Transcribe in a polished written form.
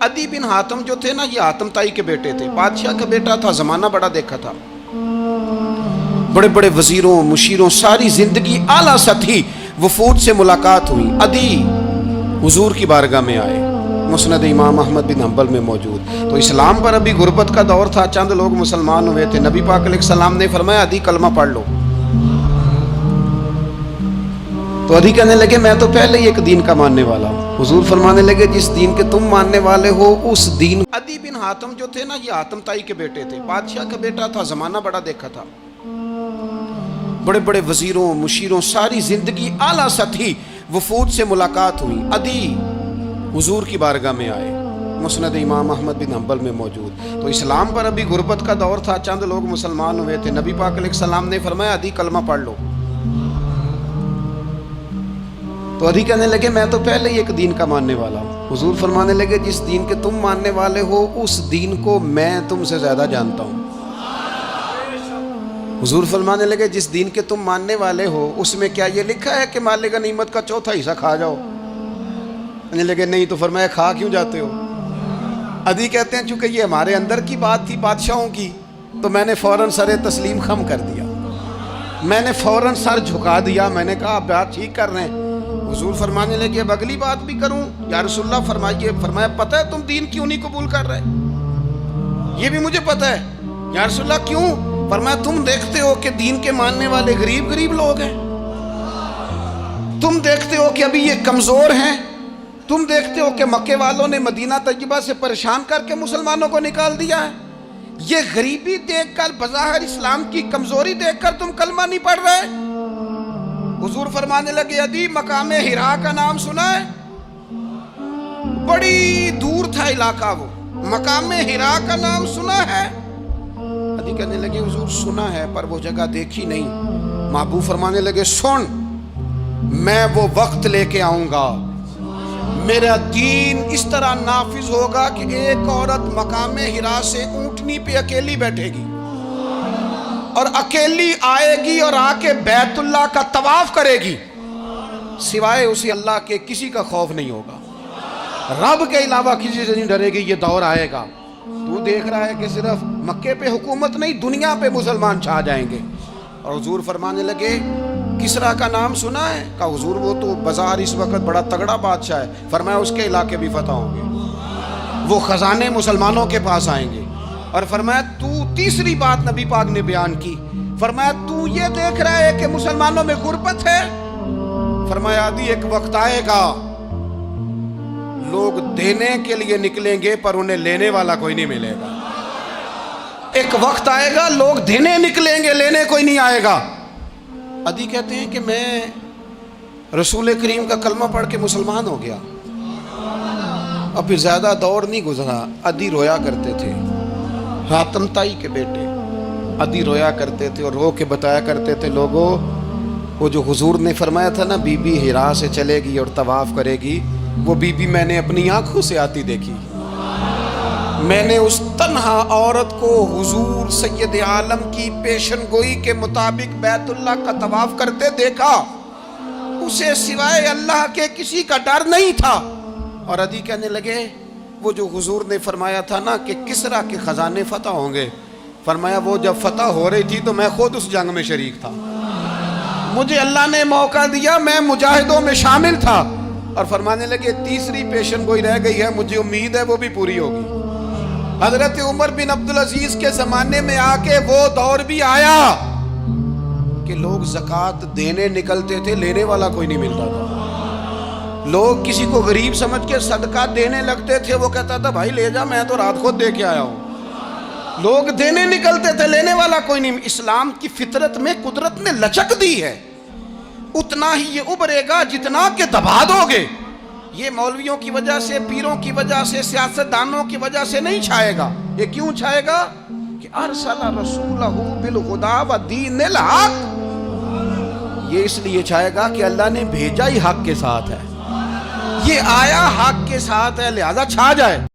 अदी बिन हातम जो थे ना, ये हातम ताई के बेटे थे, बादशाह का बेटा था, जमाना बड़ा देखा था, बड़े बड़े वजीरों मुशीरों, सारी जिंदगी आला सतही वफूद से मुलाकात हुई। अदी हुजूर की बारगाह में आए, मुस्नद इमाम अहमद बिन हंबल में मौजूद। तो इस्लाम पर अभी गुर्बत का दौर था, चंद लोग मुसलमान हुए थे। नबी पाक अलैहिस्सलाम ने फरमाया अदी कलमा पढ़ लो। तो अदी कहने लगे मैं तो पहले ही एक दीन का मानने वाला हूँ। हुजूर फरमाने लगे जिस दीन के तुम मानने वाले हो उस दीन। अदी बिन हातम जो थे ना, ये हातम ताई के बेटे थे, बादशाह का बेटा था, जमाना बड़ा देखा था, बड़े बड़े वजीरों मुशीरों, सारी जिंदगी आला सतही वफूद से मुलाकात हुई। अदी हुजूर की बारगाह में आए, मुस्नद इमाम अहमद बिन हंबल में मौजूद। तो इस्लाम पर अभी गुर्बत का दौर था, चंद लोग मुसलमान हुए थे। नबी पाक अलैहिस्सलाम ने फरमाया अदी कलमा पढ़ लो। तो अदी कहने लगे मैं तो पहले ही एक दीन का मानने वाला हूँ। हुजूर फरमाने लगे जिस दीन के तुम मानने वाले हो उस दीन को मैं तुमसे ज्यादा जानता हूँ। हुजूर फरमाने लगे जिस दीन के तुम मानने वाले हो उसमें क्या ये लिखा है कि माले गनीमत का चौथा हिस्सा खा जाओ? कहने लगे नहीं। तो फरमाया खा क्यों जाते हो? अदी कहते हैं चूंकि ये हमारे अंदर की बात थी बादशाहों की, तो मैंने फौरन सर तस्लीम खम कर दिया, मैंने फौरन सर झुका दिया। मैंने कहा आप बात ठीक कर रहे हैं। हुजूर फरमाने लगे अब अगली बात भी करूं या रसूलुल्लाह फरमाइए। फरमाया पता है तुम दीन क्यों नहीं कबूल कर रहे? ये भी मुझे पता है। या रसूलुल्लाह क्यों? फरमाया तुम देखते हो कि दीन के मानने वाले गरीब गरीब लोग हैं, तुम देखते हो कि अभी ये कमजोर हैं, तुम देखते हो कि मक्के वालों ने मदीना तैयबा से परेशान करके मुसलमानों को निकाल दिया है। ये गरीबी देखकर, बज़ाहिर इस्लाम की कमजोरी देखकर तुम कलमा नहीं पढ़ रहे। हुजूर फरमाने लगे अदी मकामे हिरा का नाम सुना है? बड़ी दूर था इलाका वो, मकामे हिरा का नाम सुना है? अदी कहने लगे हुजूर सुना है पर वो जगह देखी नहीं। महबूब फरमाने लगे सुन, मैं वो वक्त लेके आऊंगा, मेरा दीन इस तरह नाफिज होगा कि एक औरत मकामे हिरा से ऊंटनी पे अकेली बैठेगी और अकेली आएगी और आके बैतुल्लाह का तवाफ करेगी, सिवाय उसे अल्लाह के किसी का खौफ नहीं होगा, रब के अलावा किसी से नहीं डरेगी। ये दौर आएगा। तू देख रहा है कि सिर्फ मक्के पे हुकूमत नहीं, दुनिया पे मुसलमान छा जाएंगे। और हुजूर फरमाने लगे किसरा का नाम सुना है? कहा हुजूर वो तो बाजार इस वक्त बड़ा तगड़ा बादशाह है। फरमाया उसके इलाके भी फतह होंगे, वो खजाने मुसलमानों के पास आएंगे। और फरमाया तू तीसरी बात नबी पाक ने बयान की, फरमाया तू ये देख रहा है कि मुसलमानों में गुर्बत है? फरमाया आदि एक वक्त आएगा लोग देने के लिए निकलेंगे पर उन्हें लेने वाला कोई नहीं मिलेगा। एक वक्त आएगा लोग देने निकलेंगे, लेने कोई नहीं आएगा। अदी कहते हैं कि मैं रसूल करीम का कलमा पढ़ के मुसलमान हो गया। अब फिर ज्यादा दौर नहीं गुजरा, अदी रोया करते थे, हातम ताई के बेटे अदी रोया करते थे और रो के बताया करते थे लोगों वो जो हुजूर ने फरमाया था ना बीबी हिरा से चलेगी और तवाफ करेगी, वो बीबी मैंने अपनी आंखों से आती देखी। मैंने उस तन्हा औरत को हुजूर सैयद आलम की पेशन गोई के मुताबिक बैतुल्लाह का तवाफ करते देखा, उसे सिवाय अल्लाह के किसी का डर नहीं था। और अदी कहने लगे वो जो हुजूर ने फरमाया था ना कि किसरा के खजाने फतह होंगे, फरमाया वो जब फतह हो रही थी तो मैं खुद उस जंग में शरीक था, मुझे अल्लाह ने मौका दिया, मैं मुजाहिदों में शामिल था। और फरमाने लगे तीसरी पेशन गोई रह गई है, मुझे उम्मीद है वो भी पूरी होगी। हजरत उमर बिन अब्दुल अजीज के जमाने में आके वो दौर भी आया कि लोग ज़कात देने निकलते थे, लेने वाला कोई नहीं मिलता था। लोग किसी को गरीब समझ के सदका देने लगते थे, वो कहता था भाई ले जा, मैं तो रात खुद दे के आया हूँ। लोग देने निकलते थे, लेने वाला कोई नहीं। इस्लाम की फितरत में कुदरत ने लचक दी है, उतना ही ये उभरेगा जितना के दबा दोगे। ये मौलवियों की वजह से, पीरों की वजह से, सियासतदानों की वजह से नहीं छाएगा। ये क्यों छाएगा कि अरसला रसूलहू बिल हुदा व दीनिल हक, ये इसलिए छाएगा कि अल्लाह ने भेजा ही हक के साथ है, ये आया हक के साथ है, लिहाजा छा जाए।